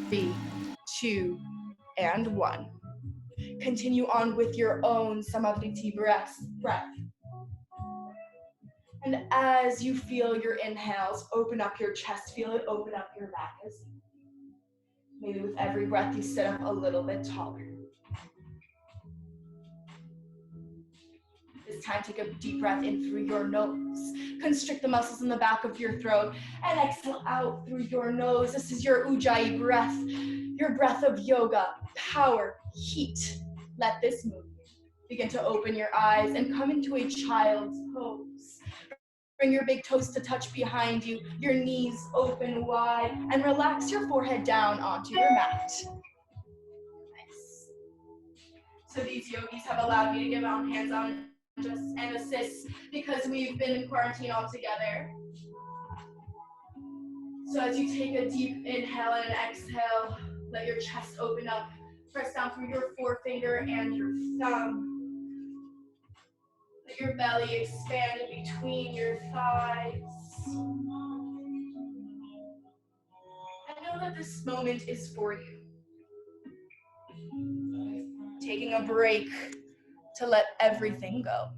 3, 2, and 1. Continue on with your own Samavriti breath. And as you feel your inhales, open up your chest, feel it open up your back. Maybe with every breath you sit up a little bit taller. This time, take a deep breath in through your nose. Constrict the muscles in the back of your throat and exhale out through your nose. This is your Ujjayi breath, your breath of yoga, power, heat. Let this move you. Begin to open your eyes and come into a child's pose. Bring your big toes to touch behind you, your knees open wide, and relax your forehead down onto your mat. Nice. So these yogis have allowed me to give out hands-on and assist because we've been in quarantine all together. So as you take a deep inhale and an exhale, let your chest open up. Press down through your forefinger and your thumb. Let your belly expand in between your thighs. And know that this moment is for you. Taking a break to let everything go.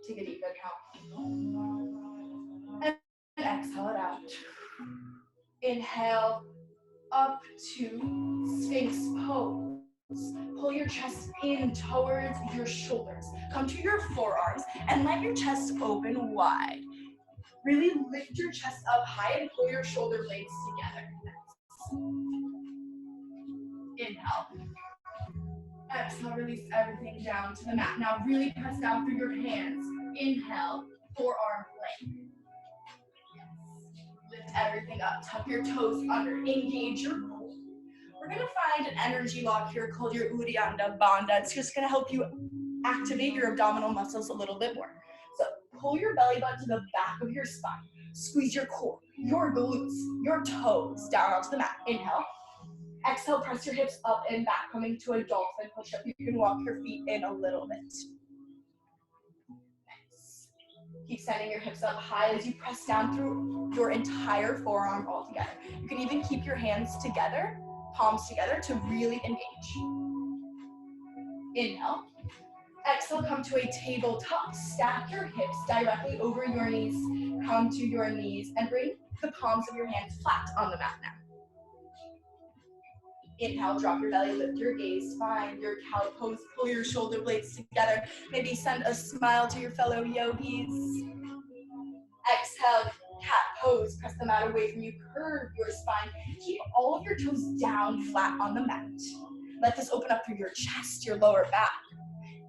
Take a deep inhale. And exhale it out. Inhale up to Sphinx pose. Pull your chest in towards your shoulders. Come to your forearms and let your chest open wide. Really lift your chest up high and pull your shoulder blades together. Inhale. Exhale, release everything down to the mat. Now really press down through your hands. Inhale, forearm plank. Lift everything up. Tuck your toes under. Engage your core. We're going to find an energy lock here called your Uddiyana Bandha. It's just going to help you activate your abdominal muscles a little bit more. So pull your belly button to the back of your spine. Squeeze your core, your glutes, your toes down onto the mat. Inhale. Exhale, press your hips up and back, coming to a dolphin push-up. You can walk your feet in a little bit. Nice. Keep sending your hips up high as you press down through your entire forearm all together. You can even keep your hands together, palms together to really engage. Inhale. Exhale, come to a tabletop. Stack your hips directly over your knees. Come to your knees and bring the palms of your hands flat on the mat now. Inhale, drop your belly, lift your gaze, find your cow pose, pull your shoulder blades together. Maybe send a smile to your fellow yogis. Exhale, cat pose, press the mat away from you, curve your spine. Keep all of your toes down flat on the mat. Let this open up through your chest, your lower back.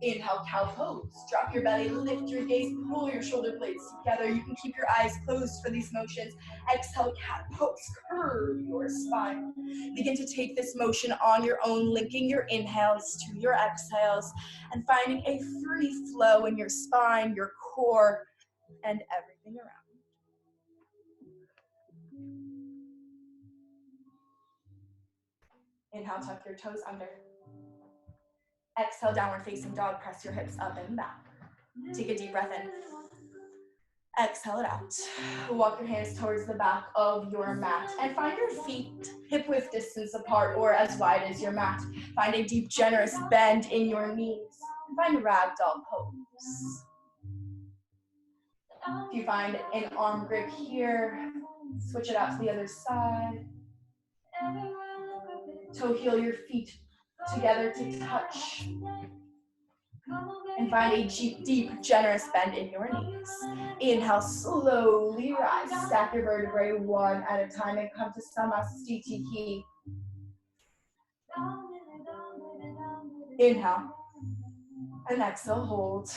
Inhale, cow pose. Drop your belly, lift your gaze, pull your shoulder blades together. You can keep your eyes closed for these motions. Exhale, cat pose. Curve your spine. Begin to take this motion on your own, linking your inhales to your exhales and finding a free flow in your spine, your core, and everything around. Inhale, tuck your toes under. Exhale, downward facing dog, press your hips up and back. Take a deep breath in. Exhale it out. Walk your hands towards the back of your mat and find your feet hip width distance apart or as wide as your mat. Find a deep, generous bend in your knees. Find a ragdoll pose. If you find an arm grip here, switch it out to the other side. Toe heel your feet together to touch. And find a deep, generous bend in your knees. Inhale, slowly rise. Stack your vertebrae one at a time and come to Samastitihi. Inhale. And exhale, hold.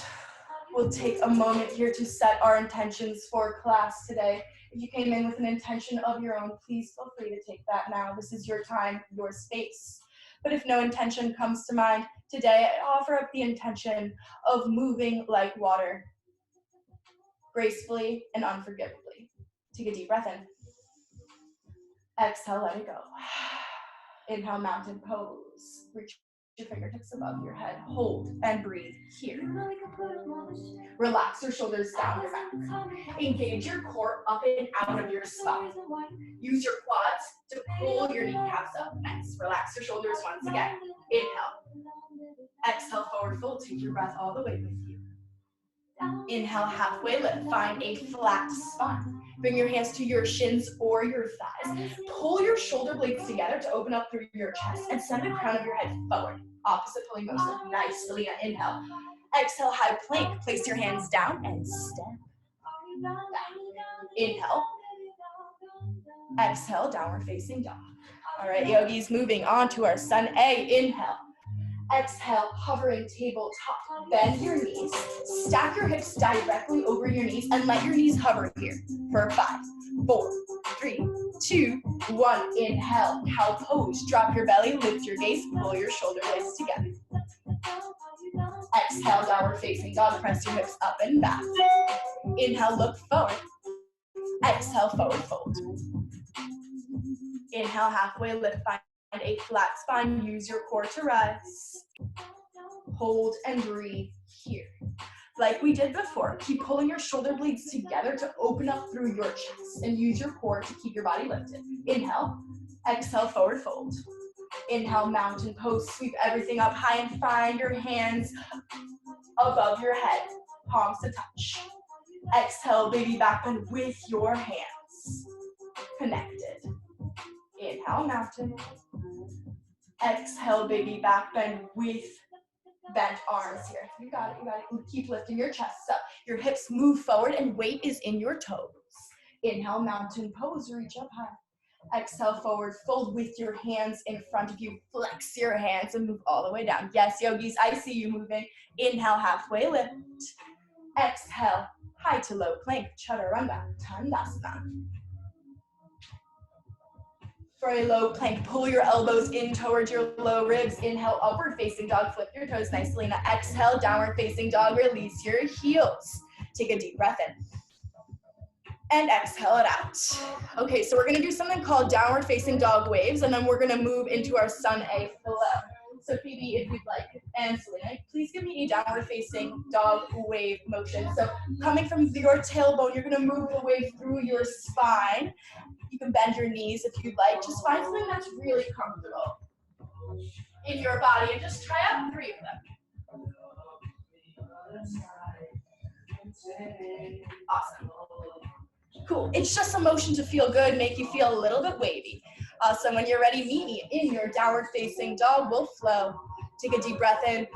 We'll take a moment here to set our intentions for class today. If you came in with an intention of your own, please feel free to take that now. This is your time, your space. But if no intention comes to mind, today I offer up the intention of moving like water, gracefully and unforgivably. Take a deep breath in. Exhale, let it go. Inhale, mountain pose. Reach your fingertips above your head. Hold and breathe here. Relax your shoulders down your back. Engage your core up and out of your spine. Use your quads to pull your kneecaps up. Nice. Relax your shoulders once again. Inhale. Exhale, forward fold. Take your breath all the way with you. Inhale, halfway lift. Find a flat spine. Bring your hands to your shins or your thighs. Pull your shoulder blades together to open up through your chest and send the crown of your head forward. Opposite pulling motion. Nice, Selena. Inhale. Exhale, high plank. Place your hands down and step back. Inhale. Exhale, downward facing dog. All right, yogis, moving on to our sun A. Inhale. Exhale, hovering tabletop. Bend your knees. Stack your hips directly over your knees and let your knees hover here for 5, 4, 3, 2, 1. Inhale, cow pose. Drop your belly, lift your gaze, pull your shoulder blades together. Exhale, downward facing dog. Press your hips up and back. Inhale, look forward. Exhale, forward fold. Inhale, halfway lift. Find a flat spine. Use your core to rise. Hold and breathe here. Like we did before, keep pulling your shoulder blades together to open up through your chest and use your core to keep your body lifted. Inhale, exhale, forward fold. Inhale, mountain pose. Sweep everything up high and find your hands above your head, palms to touch. Exhale, baby back bend with your hands connected. Inhale, mountain. Exhale, baby back bend with bent arms here. You got it, you got it. Keep lifting your chest up. Your hips move forward and weight is in your toes. Inhale, mountain pose, reach up high. Exhale, forward fold with your hands in front of you. Flex your hands and move all the way down. Yes, yogis, I see you moving. Inhale, halfway lift. Exhale, high to low plank, chaturanga, tandasana. For a low plank, pull your elbows in towards your low ribs. Inhale, upward facing dog, flip your toes nicely. Now exhale, downward facing dog, release your heels. Take a deep breath in. And exhale it out. Okay, so we're gonna do something called downward facing dog waves, and then we're gonna move into our sun A flow. So Phoebe, if you'd like, and Selena, please give me a downward facing dog wave motion. So coming from your tailbone, you're gonna move the wave through your spine. You can bend your knees if you'd like. Just find something that's really comfortable in your body and just try out 3 of them. Awesome. Cool. It's just a motion to feel good, make you feel a little bit wavy. So when you're ready, meet me in your downward facing dog. We'll flow. Take a deep breath in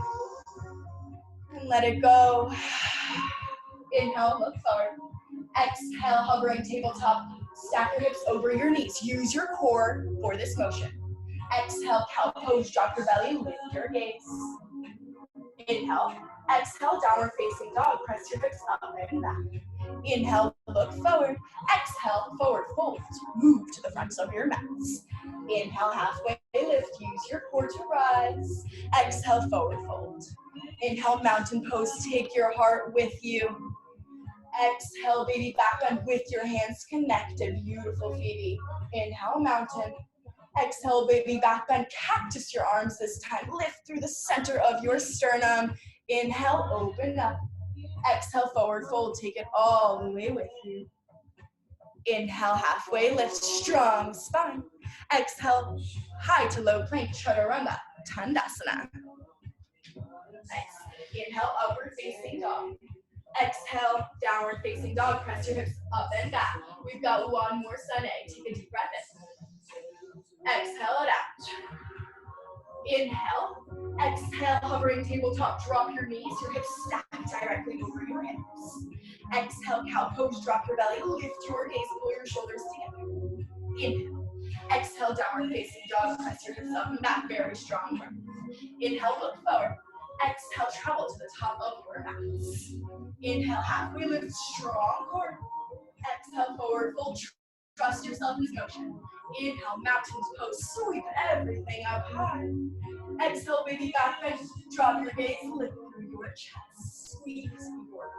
and let it go. Inhale, look forward. Exhale, hovering tabletop. Stack your hips over your knees. Use your core for this motion. Exhale, cow pose. Drop your belly, lift your gaze. Inhale. Exhale, downward facing dog. Press your hips up and back. Inhale, look forward. Exhale, forward fold. Move to the front of your mats. Inhale, halfway lift. Use your core to rise. Exhale, forward fold. Inhale, mountain pose. Take your heart with you. Exhale, baby back bend with your hands connected. Beautiful, Phoebe. Inhale, mountain. Exhale, baby back bend. Cactus your arms this time. Lift through the center of your sternum. Inhale, open up. Exhale, forward fold. Take it all the way with you. Inhale, halfway lift. Strong spine. Exhale, high to low plank. Chaturanga, tandasana. Nice. Inhale, upward facing dog. Exhale, downward facing dog. Press your hips up and back. We've got one more sun A. Take a deep breath in. Exhale it out. Inhale. Exhale, hovering tabletop. Drop your knees. Your hips stack directly over your hips. Exhale, cow pose. Drop your belly. Lift your gaze. Pull your shoulders together. Inhale. Exhale, downward facing dog. Press your hips up and back. Very strong breath. Inhale, look forward. Exhale, travel to the top of your mats. Inhale, halfway lift, strong core. Exhale, forward fold. Trust yourself in this motion. Inhale, mountains pose. Sweep everything up high. Exhale, baby back bend. Drop your gaze, lift through your chest. Squeeze forward.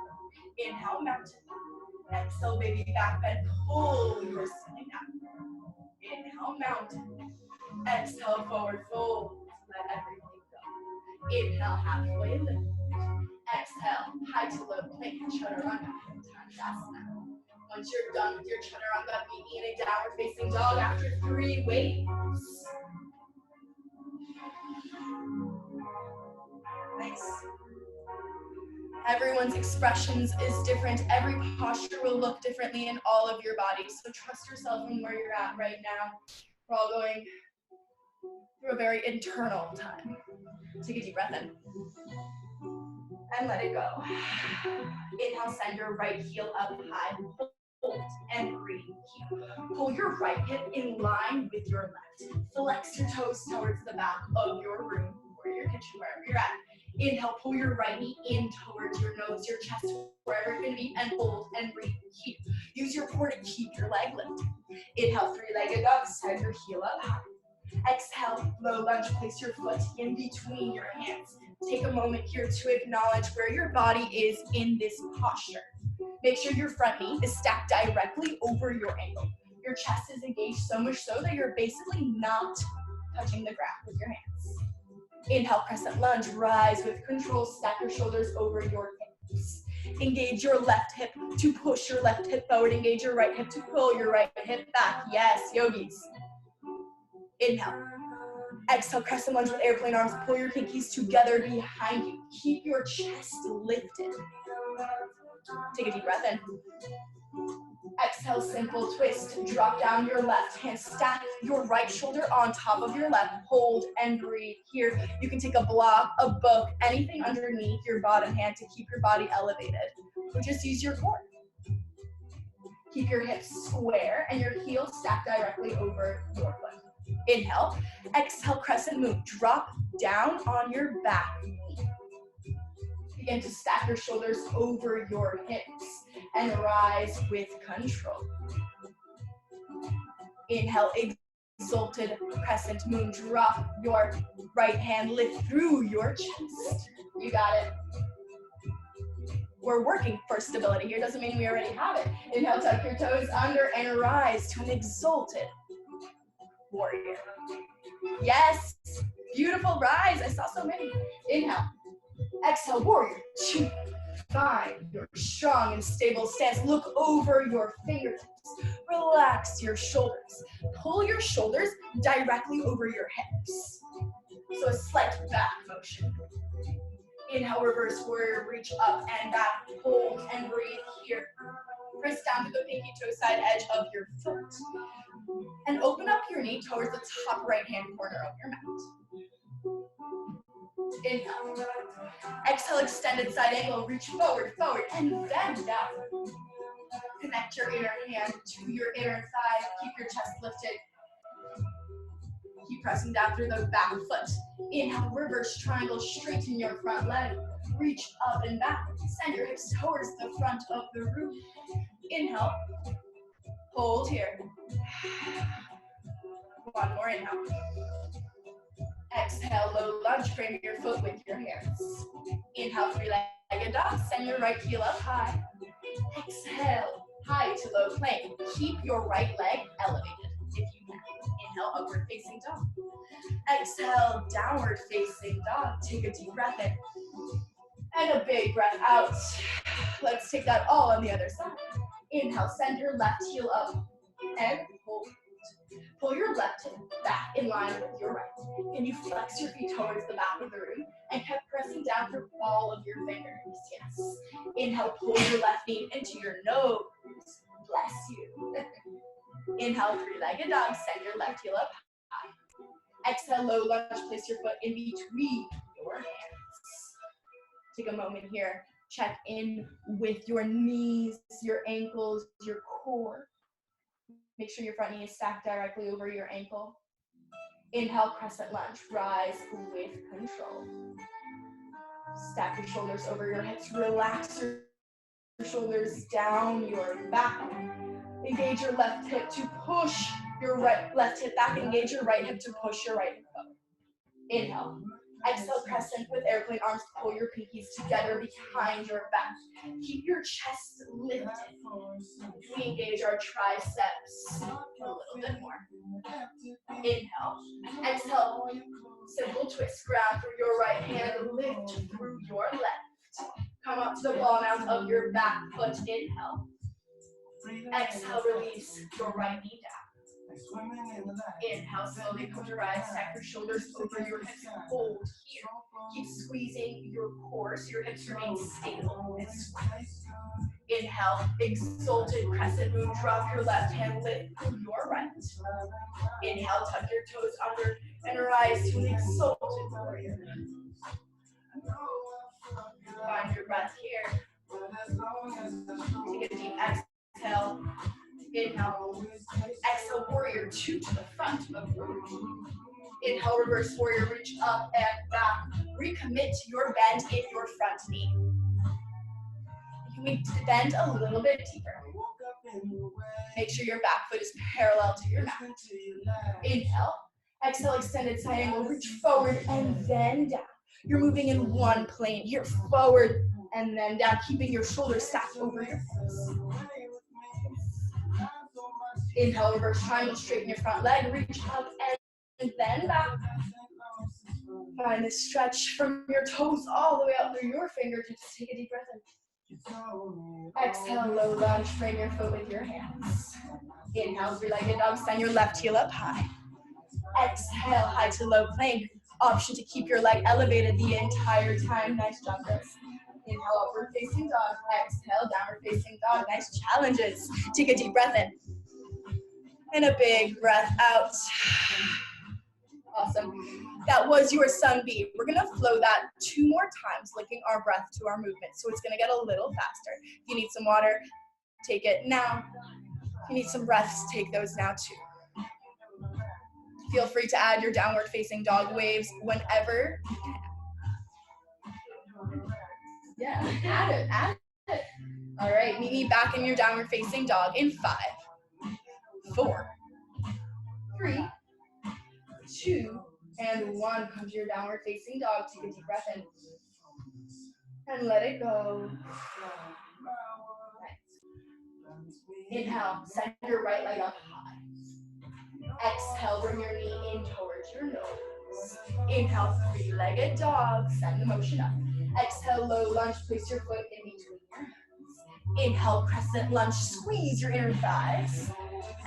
Inhale, mountain. Exhale, baby back bend. Pull your sitting down. Inhale, mountain. Exhale, forward fold. Let everything go. Inhale, halfway lift. Exhale, high to low plank, chaturanga, Vinyasa. Once you're done with your chaturanga, begin a downward facing dog after 3 waves. Nice. Everyone's expressions is different. Every posture will look differently in all of your bodies. So trust yourself in where you're at right now. We're all going through a very internal time. Take a deep breath in. And let it go. Inhale, send your right heel up high. Hold and breathe. Pull your right hip in line with your left. Flex your toes towards the back of your room or your kitchen, wherever you're at. Inhale, pull your right knee in towards your nose, your chest, wherever it's going to be, and hold and breathe. Here. Use your core to keep your leg lifted. Inhale, three-legged dog, send your heel up high. Exhale, low lunge, place your foot in between your hands. Take a moment here to acknowledge where your body is in this posture. Make sure your front knee is stacked directly over your ankle. Your chest is engaged so much so that you're basically not touching the ground with your hands. Inhale, crescent lunge, rise with control, stack your shoulders over your hips. Engage your left hip to push your left hip forward, engage your right hip to pull your right hip back. Yes, yogis. Inhale. Exhale, crescent lunge with airplane arms, pull your pinkies together behind you. Keep your chest lifted. Take a deep breath in. Exhale, simple twist. Drop down your left hand. Stack your right shoulder on top of your left. Hold and breathe here. You can take a block, a book, anything underneath your bottom hand to keep your body elevated. Or just use your core. Keep your hips square and your heels stacked directly over your foot. Inhale. Exhale, crescent moon. Drop down on your back knee. Begin to stack your shoulders over your hips and rise with control. Inhale, exalted crescent moon. Drop your right hand, lift through your chest. You got it. We're working for stability here. Doesn't mean we already have it. Inhale, tuck your toes under and rise to an exalted warrior. Yes, beautiful rise. I saw so many. Inhale. Exhale, warrior two. Find your strong and stable stance. Look over your fingertips. Relax your shoulders. Pull your shoulders directly over your hips. So a slight back motion. Inhale, reverse warrior, reach up and back. Hold and breathe here. Press down to the pinky toe side edge of your foot. And open up your knee towards the top right-hand corner of your mat. Inhale. Exhale, extended side angle. Reach forward, forward, and bend down. Connect your inner hand to your inner thigh. Keep your chest lifted. Keep pressing down through the back foot. Inhale, reverse triangle, straighten your front leg. Reach up and back. Send your hips towards the front of the room. Inhale. Hold here. One more inhale. Exhale, low lunge, frame your foot with your hands. Inhale, three-legged dog, send your right heel up high. Exhale, high to low plank. Keep your right leg elevated if you can. Inhale, upward facing dog. Exhale, downward facing dog. Take a deep breath in. And a big breath out. Let's take that all on the other side. Inhale, send your left heel up and hold. Pull your left hip back in line with your right. Can you flex your feet towards the back of the room and keep pressing down through all of your fingers? Yes. Inhale, pull your left knee into your nose. Bless you. Inhale, three-legged dog. Send your left heel up high. Exhale, low lunge. Place your foot in between your hands. Take a moment here. Check in with your knees, your ankles, your core. Make sure your front knee is stacked directly over your ankle. Inhale, crescent lunge. Rise with control. Stack your shoulders over your hips. Relax your shoulders down your back. Engage your left hip to push your left hip back. Engage your right hip to push your right hip forward. Inhale. Exhale, crescent with airplane arms. Pull your pinkies together behind your back. Keep your chest lifted. We engage our triceps a little bit more. Inhale. Exhale. Simple twist. Ground through your right hand. to the ball mount of your back foot. Inhale. Exhale, release your right knee down. Inhale, slowly come to rise. Stack your shoulders over your hips. Hold here. Keep squeezing your core so your hips remain stable and squeeze. Inhale, exalted crescent moon. Drop your left hand, lift your right. Inhale, tuck your toes under and rise to an exalted warrior. Find your breath here. Take a deep exhale. Inhale. Exhale, warrior two to the front of the room. Inhale, reverse warrior, reach up and back. Recommit to your bend in your front knee. Can we bend a little bit deeper? Make sure your back foot is parallel to your mat. Inhale. Exhale, extended side angle, reach forward and then down. You're moving in one plane here, forward and then down, keeping your shoulders stacked over your hips. Inhale, reverse triangle, straighten your front leg, reach up and then back. Find this stretch from your toes all the way up through your fingertips. Take a deep breath in. Exhale, low lunge, frame your foot with your hands. Inhale, three-legged dog, send your left heel up high. Exhale, high to low plank. Option to keep your leg elevated the entire time. Nice job, guys. Inhale, upward facing dog. Exhale, downward facing dog. Nice challenges. Take a deep breath in. And a big breath out. Awesome. That was your sun B. We're gonna flow that 2 more times, linking our breath to our movement. So it's gonna get a little faster. If you need some water, take it now. If you need some breaths, take those now too. Feel free to add your downward facing dog waves whenever you can. Yeah, add it. All right, meet me back in your downward facing dog in 5, 4, 3, 2, and 1. Come to your downward facing dog. Take a deep breath in. And let it go. Nice. Inhale, send your right leg up high. Exhale, bring your knee in towards your nose. Inhale, three-legged dog. Send the motion up. Exhale, low lunge. Place your foot in between your hands. Inhale, crescent lunge. Squeeze your inner thighs.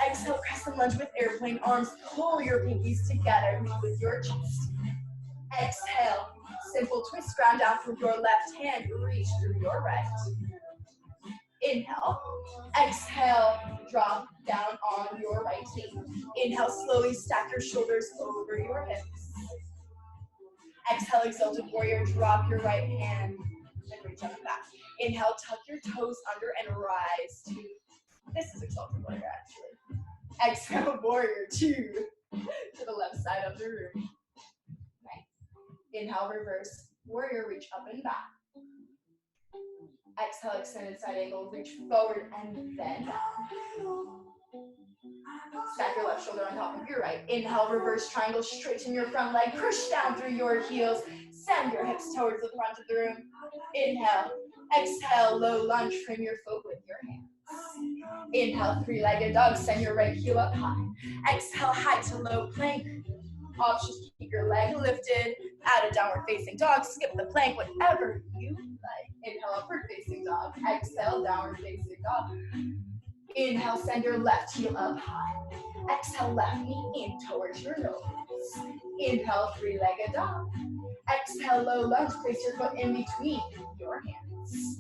Exhale, crescent lunge with airplane arms. Pull your pinkies together. Meet with your chest. Exhale, simple twist. Ground down through your left hand. Reach through your right. Inhale. Exhale, drop down on your right knee. Inhale, slowly stack your shoulders over your hips. Exhale, exalted warrior. Drop your right hand and reach up and back. Inhale, tuck your toes under and rise to, this is exalted warrior actually. Exhale, warrior two to the left side of the room. Nice. Inhale, reverse warrior, reach up and back. Exhale, extended side angle, reach forward and then down. Stack your left shoulder on top of your right. Inhale, reverse triangle, straighten your front leg, push down through your heels, send your hips towards the front of the room. Inhale, exhale, low lunge, frame your foot with your hands. Inhale, three-legged dog, send your right heel up high. Exhale, high to low plank. Options, keep your leg lifted, add a downward facing dog, skip the plank, whatever you like. Inhale, upward facing dog. Exhale, downward facing dog. Inhale, send your left heel up high. Exhale, left knee in towards your nose. Inhale, three-legged dog. Exhale, low lunge, place your foot in between your hands.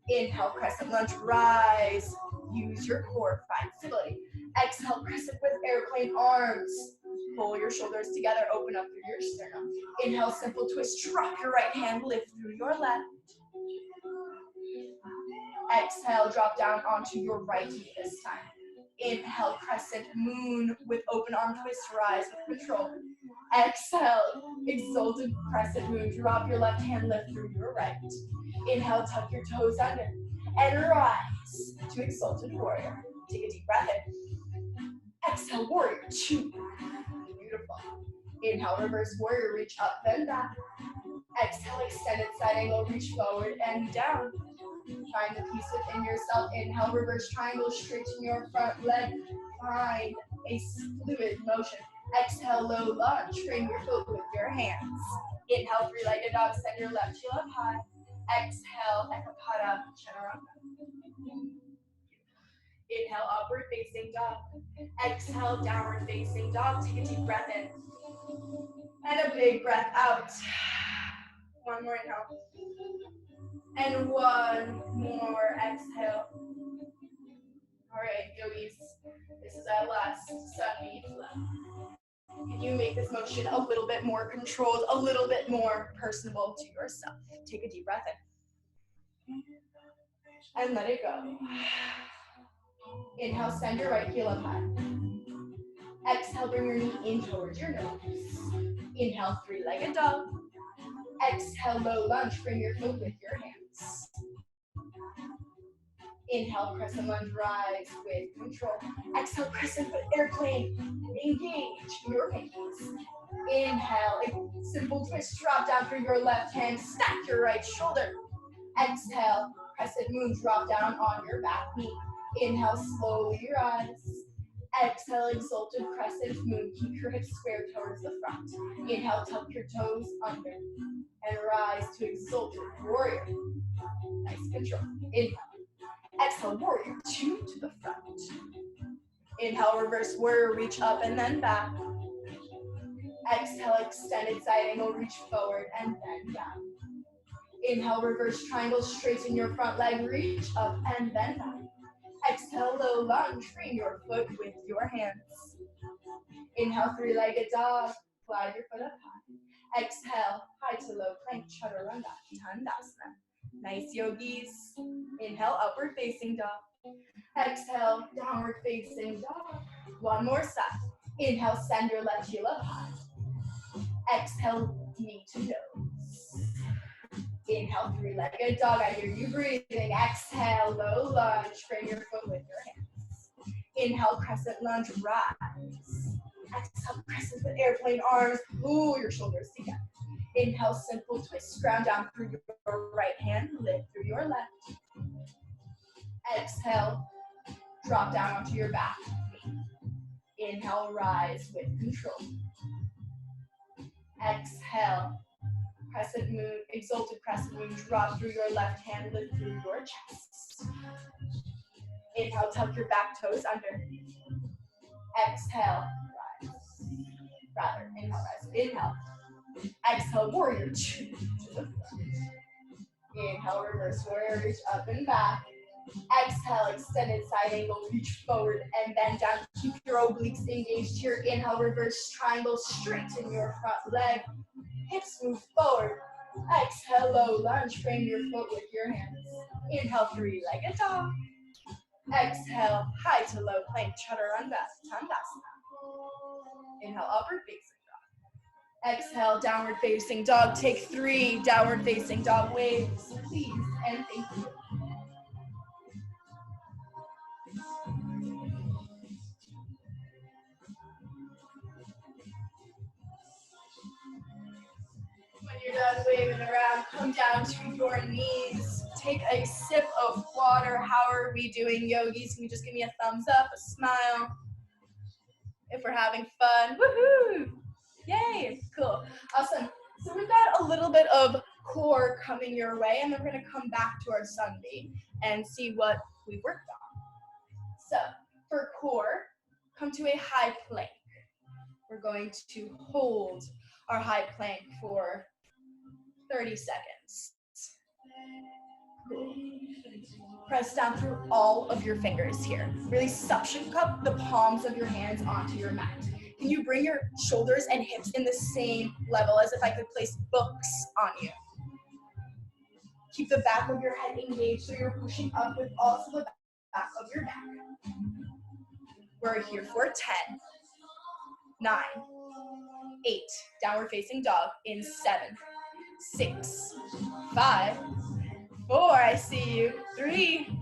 Inhale, crescent lunge, rise. Use your core, find stability. Exhale, crescent with airplane arms. Pull your shoulders together, open up through your sternum. Inhale, simple twist, drop your right hand, lift through your left. Exhale, drop down onto your right knee this time. Inhale, crescent moon with open arm twist, rise with control. Exhale, exalted crescent moon, drop your left hand, lift through your right. Inhale, tuck your toes under and rise to exalted warrior. Take a deep breath in. Exhale, warrior two. Beautiful. Inhale, reverse warrior, reach up and back. Exhale, extended side angle, reach forward and down. Find the peace within yourself. Inhale, reverse triangle, straighten your front leg. Find a fluid motion. Exhale, low lunge, frame your foot with your hands. Inhale, three-legged dog, send your left heel up high. Exhale, Ekapada Chaturanga. Inhale, upward facing dog. Exhale, downward facing dog. Take a deep breath in. And a big breath out. One more inhale. And one more exhale. All right, yogis, this is our last sun flow. Can you make this motion a little bit more controlled, a little bit more personable to yourself? Take a deep breath in. And let it go. Inhale, send your right heel up high. Exhale, bring your knee in towards your nose. Inhale, three-legged dog. Exhale, low lunge, bring your foot with your hands. Inhale, crescent lunge, rise with control. Exhale, crescent foot airplane, engage your hands. Inhale, a simple twist, drop down through your left hand, stack your right shoulder. Exhale, crescent moon, drop down on your back knee. Inhale, slowly rise. Exhale, exalted crescent moon, keep your hips square towards the front. Inhale, tuck your toes under and rise to exalted warrior. Nice control. Inhale. Exhale, warrior two to the front. Inhale, reverse warrior, reach up and then back. Exhale, extended side angle, reach forward and then down. Inhale, reverse triangle, straighten your front leg, reach up and then back. Exhale, low lunge, bring your foot with your hands. Inhale, three-legged dog, glide your foot up high. Exhale, high to low plank, chaturanga, tandasana. Nice yogis. Inhale, upward facing dog. Exhale, downward facing dog. One more side. Inhale, send your left heel up high. Exhale, knee to nose. Inhale, three-legged dog. I hear you breathing. Exhale, low lunge. Bring your foot with your hands. Inhale, crescent lunge, rise. Exhale, crescent foot, airplane arms. Pull your shoulders together. Inhale, simple twist. Ground down through your right hand. Lift through your left. Exhale, drop down onto your back. Inhale, rise with control. Exhale, crescent moon, exalted crescent moon, drop through your left hand, lift through your chest. Inhale, tuck your back toes under. Exhale, rise. Rather, inhale, rise. Inhale. Exhale, warrior two to the front. Inhale, reverse warrior, reach up and back. Exhale, extended side angle, reach forward and bend down. Keep your obliques engaged here. Inhale, reverse triangle, straighten your front leg. Hips move forward. Exhale, low lunge, frame your foot with your hands. Inhale, three-legged dog. Exhale, high to low plank, chaturanga, tandasana. Inhale, upward facing dog. Exhale, downward facing dog. Take 3 downward facing dog waves, please, and thank you. When you're done waving around, come down to your knees. Take a sip of water. How are we doing, yogis? Can you just give me a thumbs up, a smile? If we're having fun, woohoo! Yay, cool, awesome. So we've got a little bit of core coming your way, and then we're gonna come back to our Sunday and see what we worked on. So for core, come to a high plank. We're going to hold our high plank for 30 seconds. Cool. Press down through all of your fingers here. Really suction cup the palms of your hands onto your mat. Can you bring your shoulders and hips in the same level as if I could place books on you? Keep the back of your head engaged so you're pushing up with also the back of your neck. We're here for 10, 9, 8, downward facing dog in 7, 6, 5, 4, I see you, 3,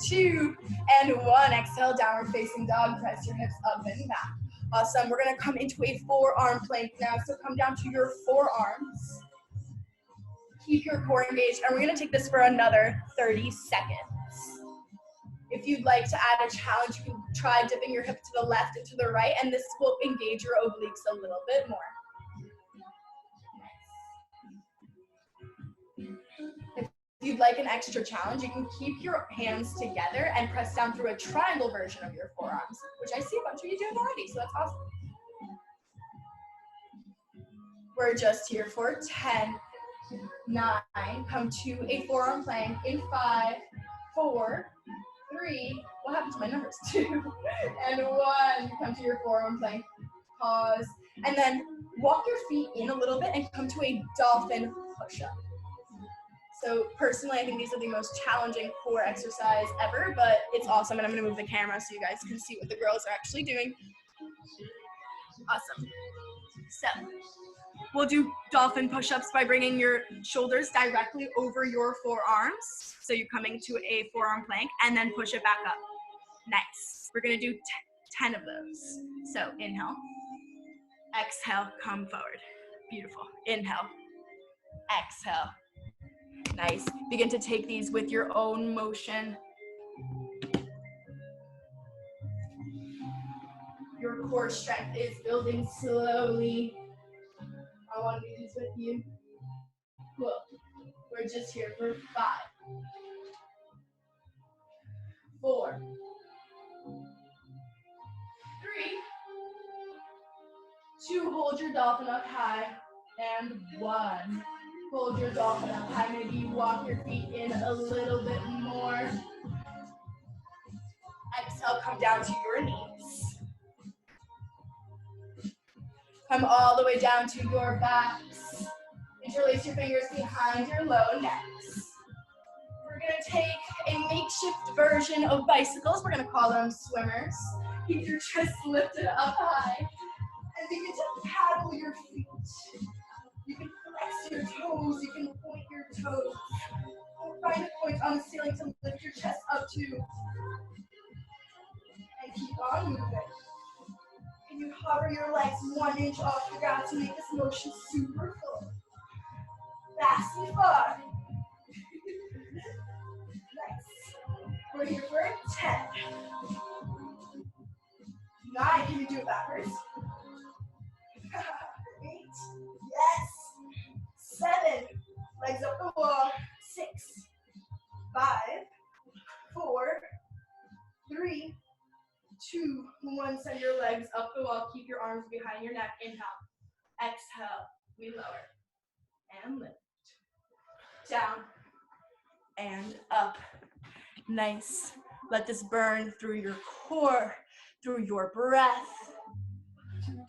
2, and 1. Exhale, downward facing dog, press your hips up and back. Awesome, we're gonna come into a forearm plank now, so come down to your forearms. Keep your core engaged, and we're gonna take this for another 30 seconds. If you'd like to add a challenge, you can try dipping your hip to the left and to the right, and this will engage your obliques a little bit more. If you'd like an extra challenge, you can keep your hands together and press down through a triangle version of your forearms, which I see a bunch of you doing already, so that's awesome. We're just here for 10, 9, come to a forearm plank in 5, 4, 3, what happened to my numbers? 2, and 1, come to your forearm plank, pause, and then walk your feet in a little bit and come to a dolphin push-up. So personally, I think these are the most challenging core exercise ever, but it's awesome, and I'm gonna move the camera so you guys can see what the girls are actually doing. Awesome. So, we'll do dolphin push-ups by bringing your shoulders directly over your forearms. So you're coming to a forearm plank and then push it back up. Nice. We're gonna do 10 of those. So inhale, exhale, come forward. Beautiful. Inhale, exhale. Nice. Begin to take these with your own motion. Your core strength is building slowly. I want to do these with you. Cool. We're just here for 5, 4, 3, 2, hold your dolphin up high, and 1. Hold your dolphin up high. Maybe you walk your feet in a little bit more. Exhale, come down to your knees. Come all the way down to your backs. Interlace your fingers behind your low necks. We're gonna take a makeshift version of bicycles. We're gonna call them swimmers. Keep your chest lifted up high and begin to paddle your feet. You can flex your toes, you can point your toes. Find a point on the ceiling to lift your chest up to. And keep on moving. Can you hover your legs 1 inch off the ground to make this motion super full? Fast and far. Nice. We're here for 10. 9, can you do it backwards? 8, yes. 7, legs up the wall. 6, 5, 4, 3, 2, 1. Send your legs up the wall. Keep your arms behind your neck. Inhale. Exhale. We lower. And lift. Down. And up. Nice. Let this burn through your core, through your breath.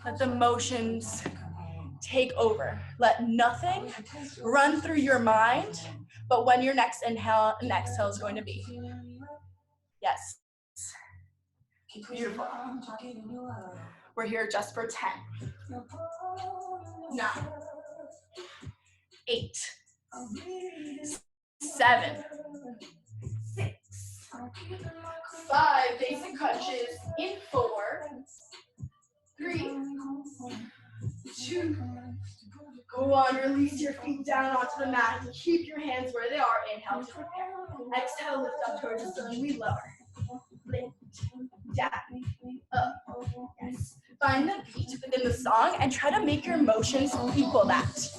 Let the motions take over. Let nothing run through your mind, but when your next inhale and exhale is going to be. Yes. Beautiful. We're here just for 10. 9, 8, 7, 6, 5, basic crunches in 4, 3, 2, go on, release your feet down onto the mat. Keep your hands where they are. Inhale to prepare. Exhale, lift up towards the ceiling. We lower. Lift, down, up. Yes. Find the beat within the song and try to make your motions equal that.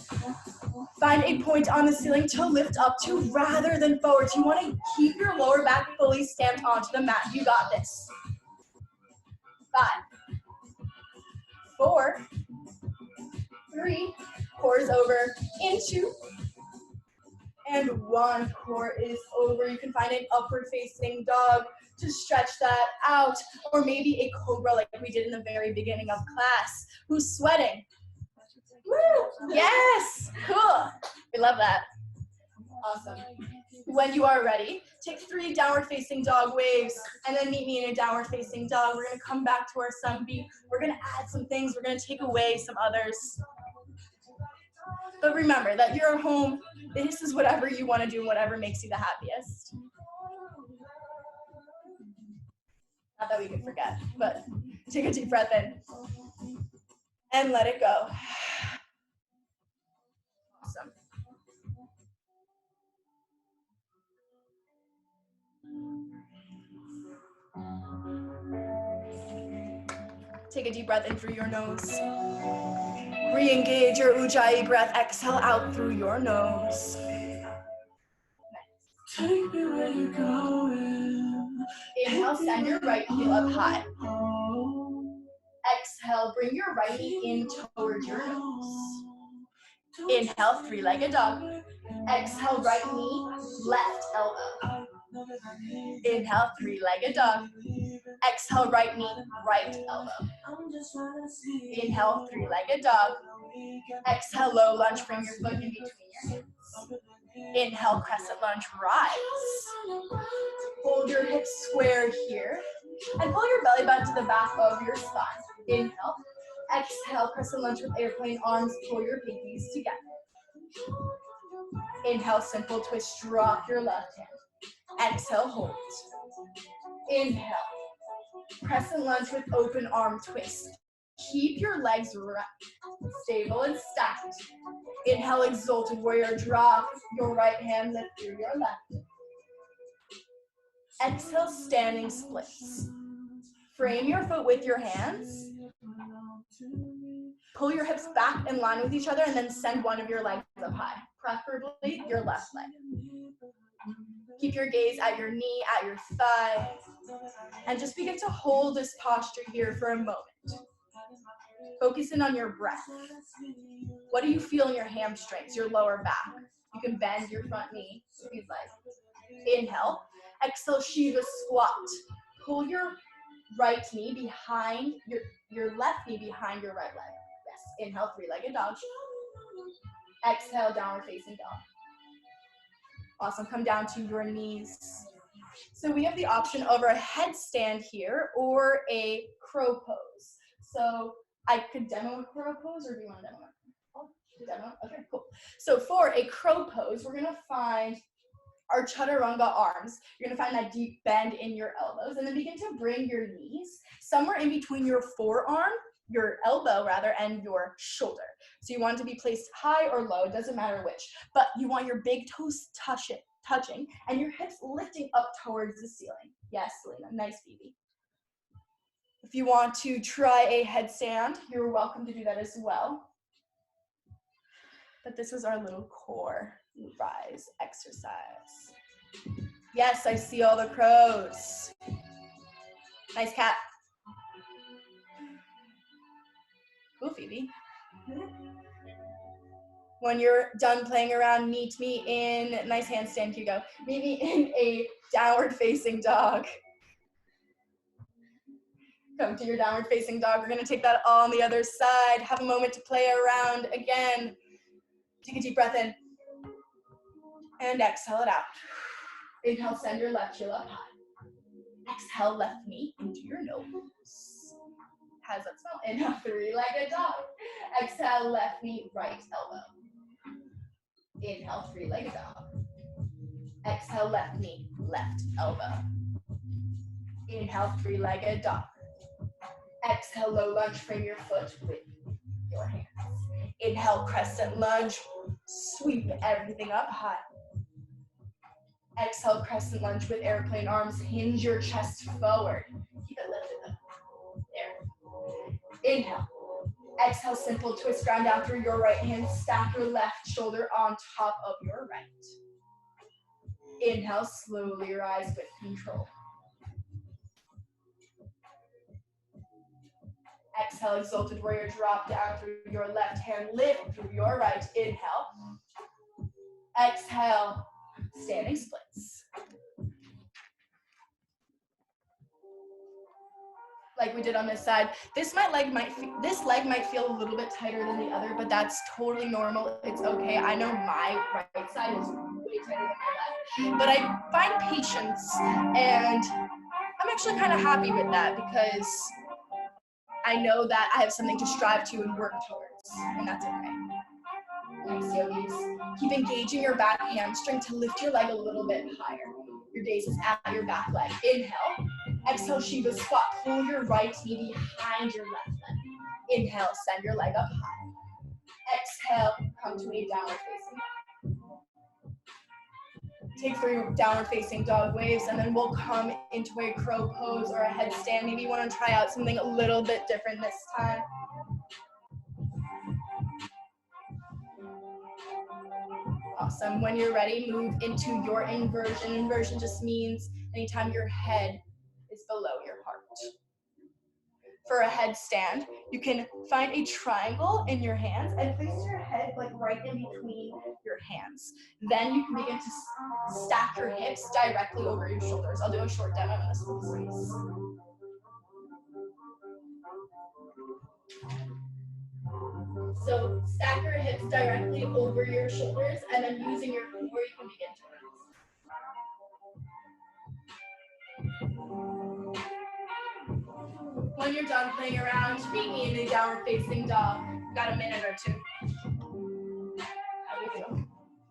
Find a point on the ceiling to lift up to rather than forwards. You want to keep your lower back fully stamped onto the mat. You got this. 5, 4, 3, core is over, into, and 1, core is over. You can find an upward facing dog to stretch that out, or maybe a cobra like we did in the very beginning of class. Who's sweating? Woo! Yes! Cool. We love that. Awesome. When you are ready, take 3 downward facing dog waves and then meet me in a downward facing dog. We're going to come back to our sun beat. We're going to add some things. We're going to take away some others. But remember that you're home. This is whatever you want to do, whatever makes you the happiest. Not that we could forget, but take a deep breath in and let it go. Awesome. Take a deep breath in through your nose. Re-engage your Ujjayi breath. Exhale out through your nose. Nice. Take me where you're going. Inhale, send your right heel up high. Exhale, bring your right knee in towards your nose. Inhale, three-legged dog. Exhale, right knee, left elbow. Inhale, three-legged dog. Exhale, right knee, right elbow. Inhale, three-legged dog. Exhale, low lunge, bring your foot in between your hands. Inhale, crescent lunge, rise. Hold your hips square here. And pull your belly button to the back of your spine. Inhale. Exhale, crescent lunge with airplane arms. Pull your pinkies together. Inhale, simple twist, drop your left hand. Exhale, hold. Inhale. Crescent lunge with open arm twist. Keep your legs stable and stacked. Inhale, exalted warrior, drop your right hand, lift through your left. Exhale, standing splits. Frame your foot with your hands. Pull your hips back in line with each other and then send one of your legs up high, preferably your left leg. Keep your gaze at your knee, at your thigh, and just begin to hold this posture here for a moment. Focus in on your breath. What do you feel in your hamstrings, your lower back? You can bend your front knee if you'd like. Inhale. Exhale, Shiva squat. Pull your right knee behind, your left knee behind your right leg. Yes. Inhale, three-legged dog. Exhale, downward facing dog. Awesome. Come down to your knees. So we have the option of a headstand here or a crow pose. So I could demo a crow pose, or do you want to demo it? Oh, demo? Okay, cool. So for a crow pose, we're going to find our chaturanga arms. You're going to find that deep bend in your elbows, and then begin to bring your knees somewhere in between your forearm, your elbow rather, and your shoulder. So you want it to be placed high or low, it doesn't matter which, but you want your big toes touching and your hips lifting up towards the ceiling. Yes, Selena, nice, Phoebe. If you want to try a headstand, you're welcome to do that as well. But this is our little core rise exercise. Yes, I see all the crows. Nice cat. Cool, Phoebe. When you're done playing around, meet me in, nice handstand, Hugo. Meet me in a downward facing dog. Come to your downward facing dog. We're gonna take that all on the other side. Have a moment to play around again. Take a deep breath in. And exhale it out. Inhale, send your left heel up high. Exhale, left knee into your nose. How does that smell? Inhale, three-legged dog. Exhale, left knee, right elbow. Inhale, three-legged dog. Exhale, left knee, left elbow. Inhale, three-legged dog. Exhale, low lunge, frame your foot with your hands. Inhale, crescent lunge, sweep everything up high. Exhale, crescent lunge with airplane arms, hinge your chest forward. Keep it lifted up. There. Inhale. Exhale, simple twist, ground down through your right hand, stack your left shoulder on top of your right. Inhale, slowly rise with control. Exhale, exalted warrior, drop down through your left hand, lift through your right. Inhale. Exhale, standing splits. Like we did on this side. This leg might feel a little bit tighter than the other, but that's totally normal. It's okay. I know my right side is way tighter than my left, but I find patience, and I'm actually kind of happy with that because I know that I have something to strive to and work towards, and that's okay. Nice, yogis. Keep engaging your back hamstring to lift your leg a little bit higher. Your gaze is at your back leg. Inhale. Exhale, Shiva squat. Pull your right knee behind your left leg. Inhale, send your leg up high. Exhale, come to a downward facing dog. Take 3 downward facing dog waves, and then we'll come into a crow pose or a headstand. Maybe you want to try out something a little bit different this time. Awesome. When you're ready, move into your inversion. Inversion just means anytime your head is below your heart. For a headstand, you can find a triangle in your hands and place your head like right in between your hands. Then you can begin to stack your hips directly over your shoulders. I'll do a short demo in this please. So stack your hips directly over your shoulders, and then using your core, you can begin to release. When you're done playing around, meet me in a downward facing dog. Got a minute or two. How do we feel?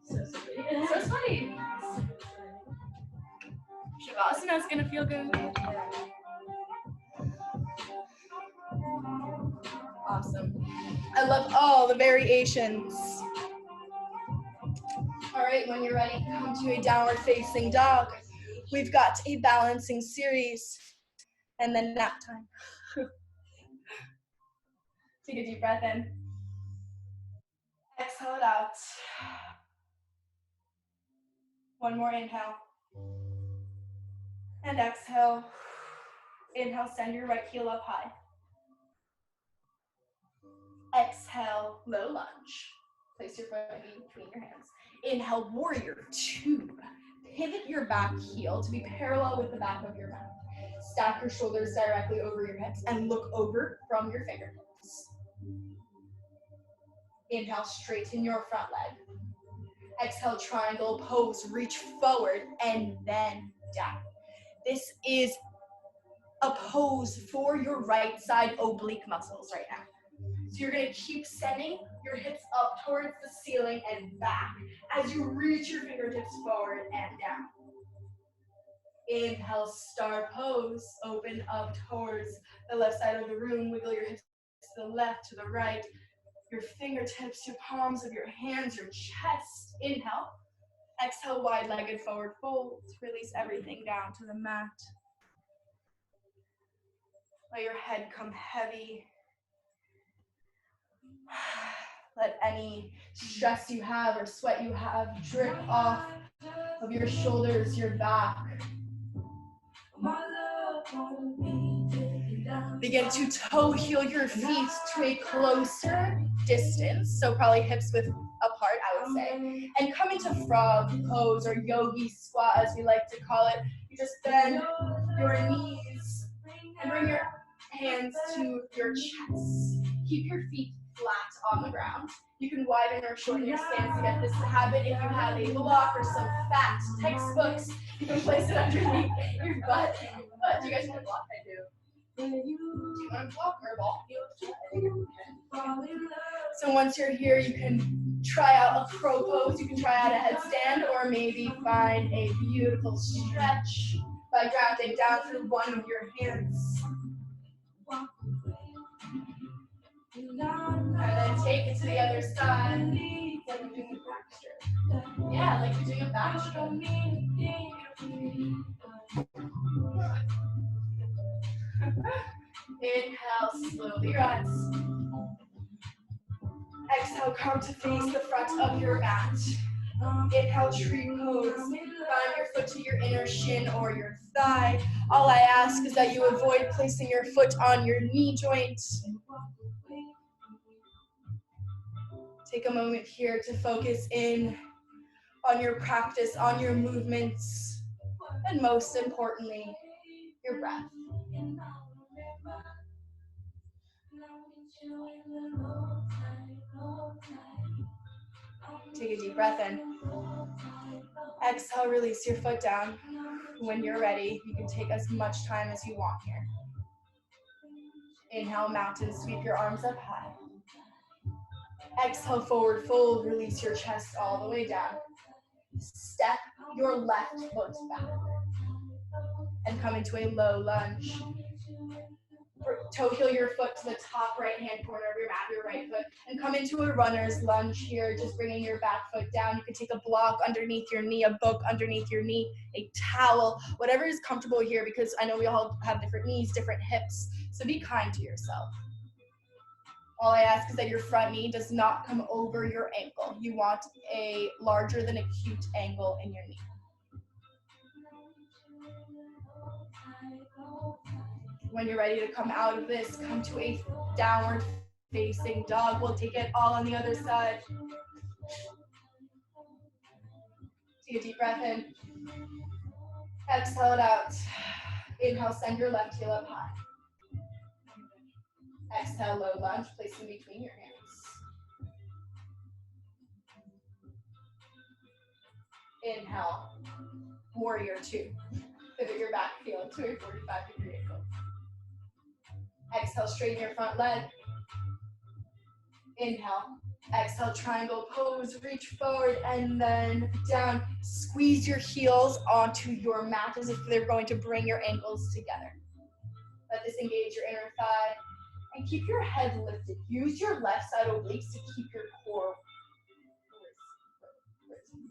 So sweet. So sweet. Savasana is gonna feel good. Awesome. I love all the variations. All right, when you're ready, come to a downward facing dog. We've got a balancing series and then nap time. Take a deep breath in. Exhale it out. One more inhale. And exhale. Inhale, send your right heel up high. Exhale, low lunge. Place your foot between your hands. Inhale, warrior two. Pivot your back heel to be parallel with the back of your mat. Stack your shoulders directly over your hips and look over from your fingertips. Inhale, straighten your front leg. Exhale, triangle pose, reach forward and then down. This is a pose for your right side oblique muscles right now. So you're gonna keep sending your hips up towards the ceiling and back as you reach your fingertips forward and down. Inhale, star pose, open up towards the left side of the room, wiggle your hips to the left, to the right, your fingertips, your palms of your hands, your chest. Inhale, exhale, wide-legged forward fold, release everything down to the mat. Let your head come heavy. Let any stress you have or sweat you have drip off of your shoulders, your back. Begin to toe heel your feet to a closer distance, so probably hips width apart, I would say. And come into frog pose or yogi squat, as we like to call it. You just bend your knees and bring your hands to your chest. Keep your feet flat on the ground. You can widen or shorten your stance to get this to happen. If you have a block or some fat textbooks, you can place it underneath your butt. But do you guys want to block? I do. Do you want to block or ball? So once you're here, you can try out a crow pose. You can try out a headstand, or maybe find a beautiful stretch by grounding down through one of your hands. And then take it to the other side, like you're doing a backstroke. Yeah, like you're doing a backstroke. Inhale, slowly rise. Exhale, come to face the front of your mat. Inhale, tree pose. Find your foot to your inner shin or your thigh. All I ask is that you avoid placing your foot on your knee joint. Take a moment here to focus in on your practice, on your movements, and most importantly, your breath. Take a deep breath in. Exhale, release your foot down. When you're ready, you can take as much time as you want here. Inhale, mountain, sweep your arms up high. Exhale, forward fold, release your chest all the way down. Step your left foot back and come into a low lunge. Toe heel your foot to the top right hand corner of your mat, your right foot, and come into a runner's lunge here, just bringing your back foot down. You can take a block underneath your knee, a book underneath your knee, a towel, whatever is comfortable here, because I know we all have different knees, different hips, so be kind to yourself. All I ask is that your front knee does not come over your ankle. You want a larger than acute angle in your knee. When you're ready to come out of this, come to a downward facing dog. We'll take it all on the other side. Take a deep breath in. Exhale it out. Inhale, send your left heel up high. Exhale, low lunge, place in between your hands. Inhale, warrior two. Pivot your back heel to a 45-degree angle. Exhale, straighten your front leg. Inhale. Exhale, triangle pose, reach forward and then down. Squeeze your heels onto your mat as if they're going to bring your ankles together. Let this engage your inner thigh and keep your head lifted. Use your left side obliques to keep your core risen.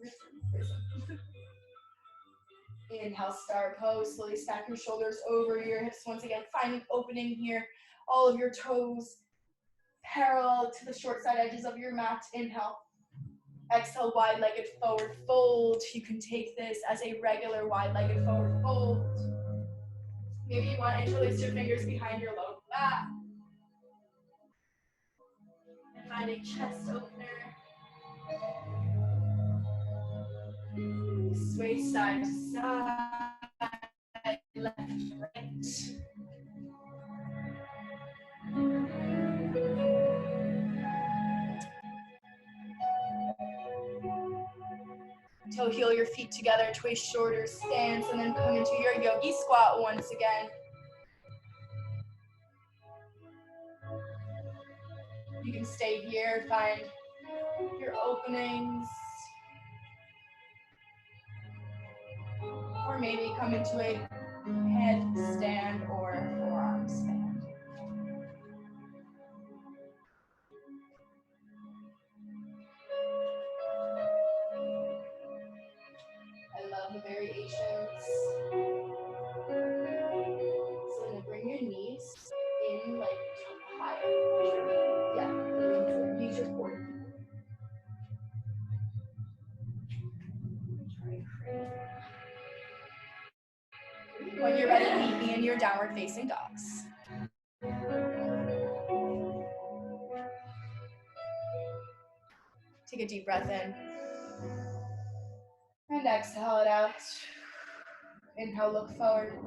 Inhale, star pose. Slowly stack your shoulders over your hips. Once again, find an opening here. All of your toes parallel to the short side edges of your mat. Inhale. Exhale, wide-legged forward fold. You can take this as a regular wide-legged forward fold. Maybe you want to interlace your fingers behind your low back. And find a chest opener. Sway side to side, left, right. Toe heel your feet together to a shorter stance and then come into your yogi squat once again. You can stay here, find your openings. Or maybe come into a headstand or forearm stand. I love the variations. So then bring your knees in like higher. Yeah, use your core. When you're ready, meet me in your downward facing dogs. Take a deep breath in. And exhale it out. Inhale, look forward.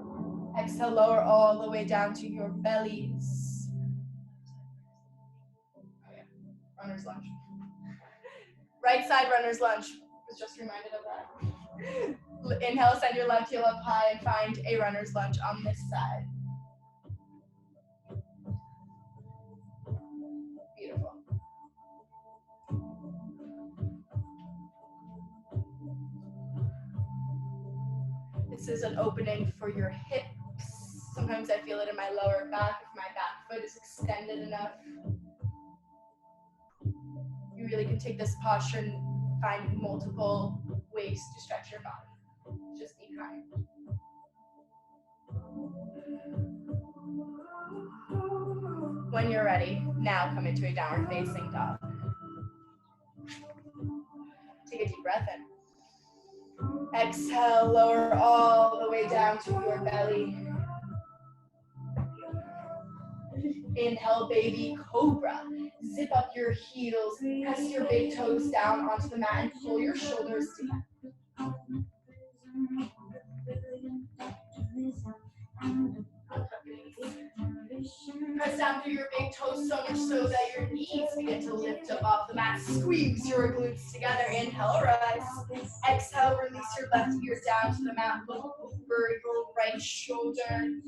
Exhale, lower all the way down to your bellies. Oh yeah, runner's lunge. Right side runner's lunge. Was just reminded of that. Inhale, send your left heel up high and find a runner's lunge on this side. Beautiful. This is an opening for your hips. Sometimes I feel it in my lower back if my back foot is extended enough. You really can take this posture and find multiple ways to stretch your body. Just be kind. When you're ready, now come into a downward facing dog. Take a deep breath in. Exhale, lower all the way down to your belly. Inhale, baby cobra. Zip up your heels, press your big toes down onto the mat and pull your shoulders together. Press down through your big toes so much so that your knees begin to lift up off the mat. Squeeze your glutes together. Inhale, rise. Exhale, release your left ear down to the mat. Look over your right shoulder.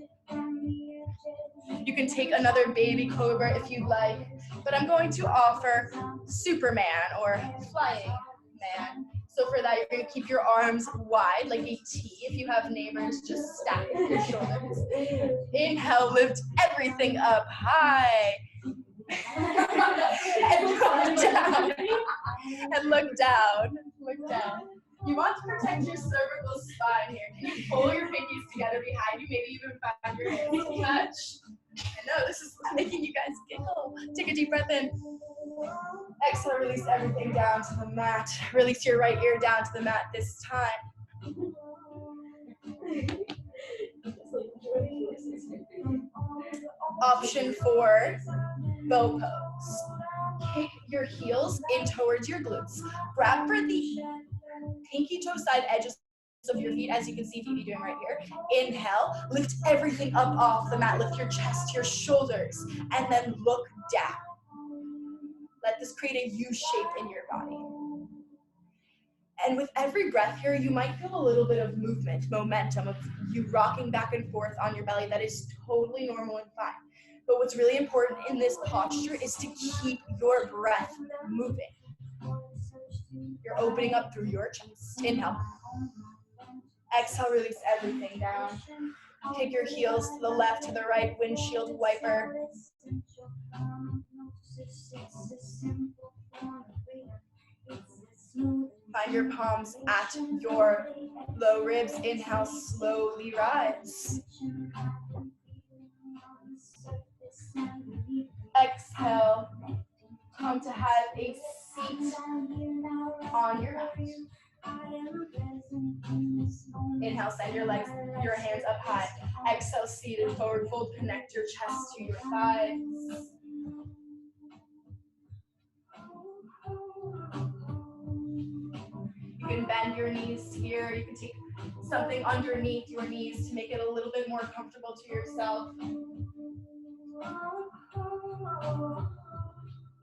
You can take another baby cobra if you'd like, but I'm going to offer Superman or Flying Man. So for that, you're going to keep your arms wide like a T. If you have neighbors, just stack your shoulders. Inhale, lift everything up high. And look down. And look down. Look down. You want to protect your cervical spine here. Can you pull your pinkies together behind you? Maybe even find your hands to touch. I know, this is making you guys giggle. Take a deep breath in. Exhale, release everything down to the mat. Release your right ear down to the mat this time. Option 4, bow pose. Kick your heels in towards your glutes. Grab for the pinky toe side edges of your feet, as you can see Phoebe doing right here. Inhale, lift everything up off the mat. Lift your chest, your shoulders, and then look down. Let this create a U shape in your body. And with every breath here, you might feel a little bit of movement, momentum, of you rocking back and forth on your belly. That is totally normal and fine. But what's really important in this posture is to keep your breath moving. You're opening up through your chest. Inhale. Exhale, release everything down. Kick your heels to the left, to the right, windshield wiper. Find your palms at your low ribs. Inhale, slowly rise. Exhale, come to have a seat on your mat. Inhale, send your legs, your hands up high. Exhale, seated forward fold. Connect your chest to your thighs. You can bend your knees here. You can take something underneath your knees to make it a little bit more comfortable to yourself.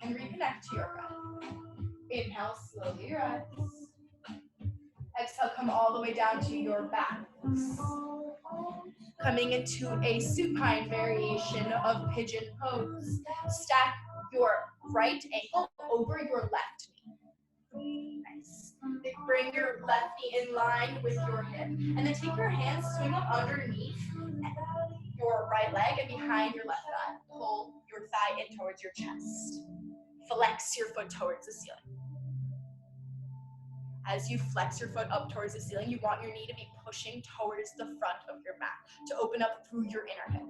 And reconnect to your breath. Inhale, slowly rise. Exhale, come all the way down to your back. Coming into a supine variation of pigeon pose. Stack your right ankle over your left knee. Nice. Bring your left knee in line with your hip. And then take your hands, swing them underneath your right leg and behind your left thigh. Pull your thigh in towards your chest. Flex your foot towards the ceiling. As you flex your foot up towards the ceiling, you want your knee to be pushing towards the front of your mat to open up through your inner hip.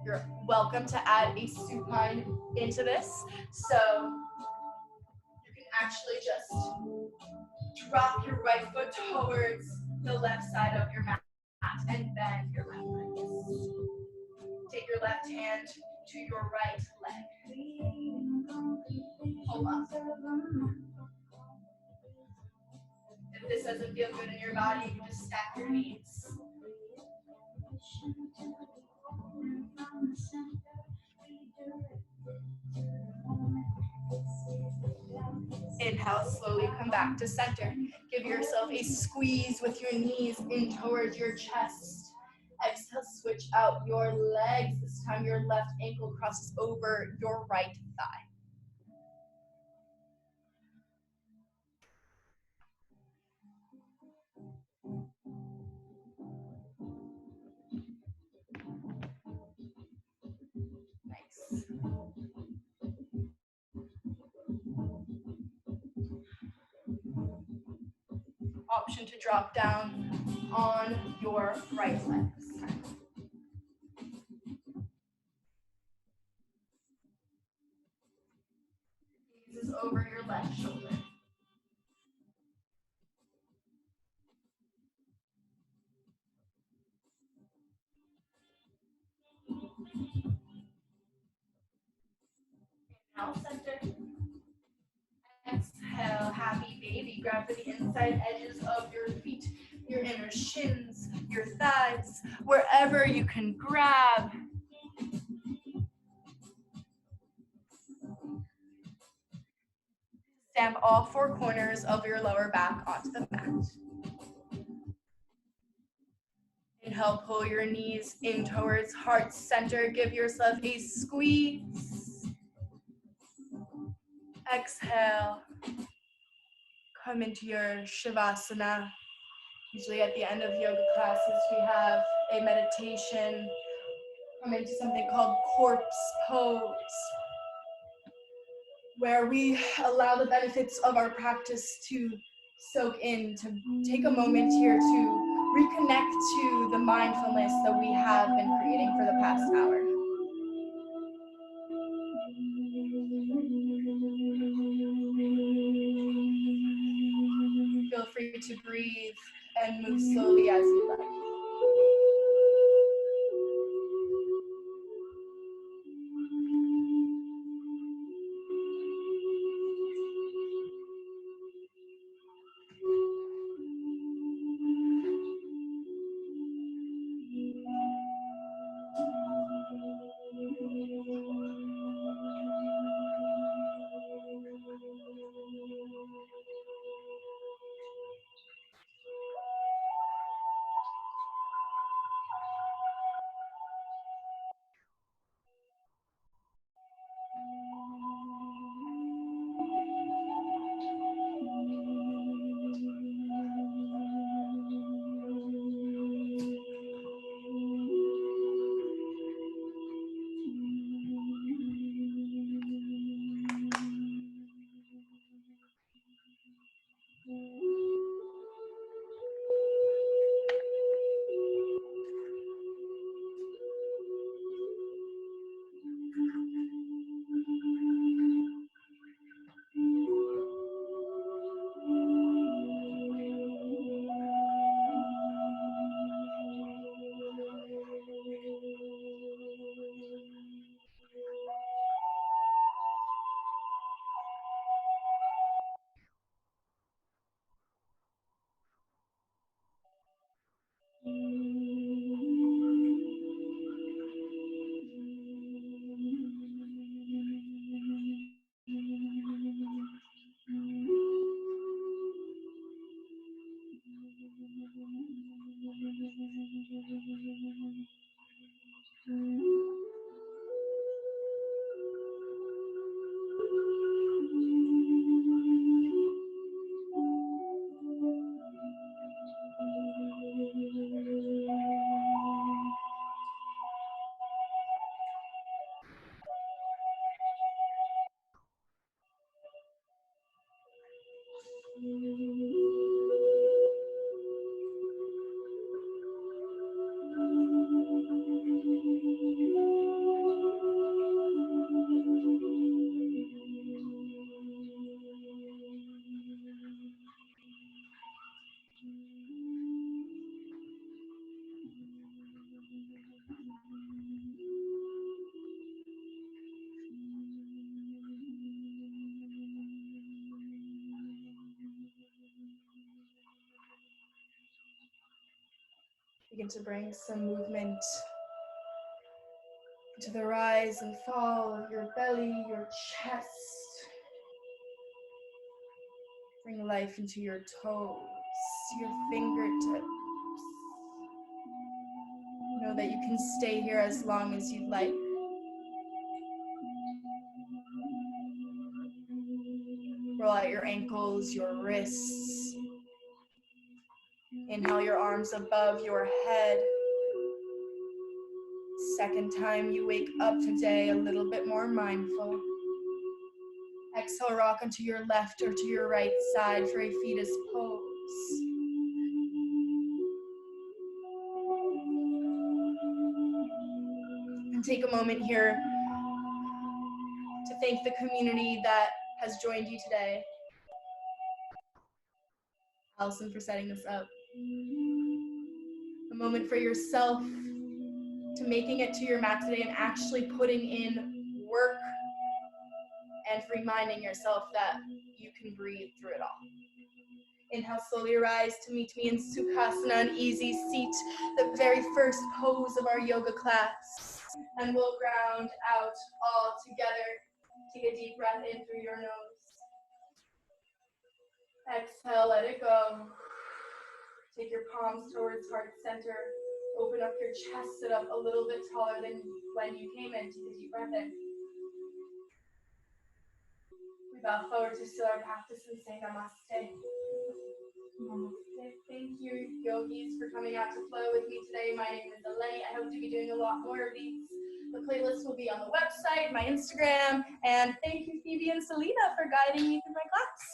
You're welcome to add a supine into this. So you can actually just drop your right foot towards the left side of your mat and bend your left leg. Take your left hand to your right leg. Pull up. If this doesn't feel good in your body, you can just stack your knees. Inhale, slowly come back to center. Give yourself a squeeze with your knees in towards your chest. Exhale, switch out your legs. This time your left ankle crosses over your right thigh. Nice. Option to drop down on your right leg. This is over your left shoulder. Inhale, center. Exhale, happy baby. Grab for the inside edges of your feet, your inner shins, your thighs, wherever you can grab. Stamp all four corners of your lower back onto the mat. Inhale, pull your knees in towards heart center. Give yourself a squeeze. Exhale. Come into your Savasana. Usually at the end of yoga classes, we have a meditation. Come into something called corpse pose, where we allow the benefits of our practice to soak in, to take a moment here to reconnect to the mindfulness that we have been creating for the past hour. Feel free to breathe and move slowly as you like. Begin to bring some movement into the rise and fall of your belly, your chest. Bring life into your toes, your fingertips. Know that you can stay here as long as you'd like. Roll out your ankles, your wrists. Inhale your arms above your head. Second time you wake up today, a little bit more mindful. Exhale, rock onto your left or to your right side for a fetus pose. And take a moment here to thank the community that has joined you today. Allison for setting this up. A moment for yourself to making it to your mat today and actually putting in work and reminding yourself that you can breathe through it all. Inhale, slowly rise to meet me in Sukhasana, an easy seat, the very first pose of our yoga class. And we'll ground out all together. Take a deep breath in through your nose. Exhale, let it go. Take your palms towards heart center. Open up your chest, sit up a little bit taller than when you came in. Take a deep breath in. We bow forward to still our practice and say namaste. Namaste. Thank you, yogis, for coming out to flow with me today. My name is Eleni. I hope to be doing a lot more of these. The playlist will be on the website, my Instagram, and thank you, Phoebe and Selena, for guiding me through my class.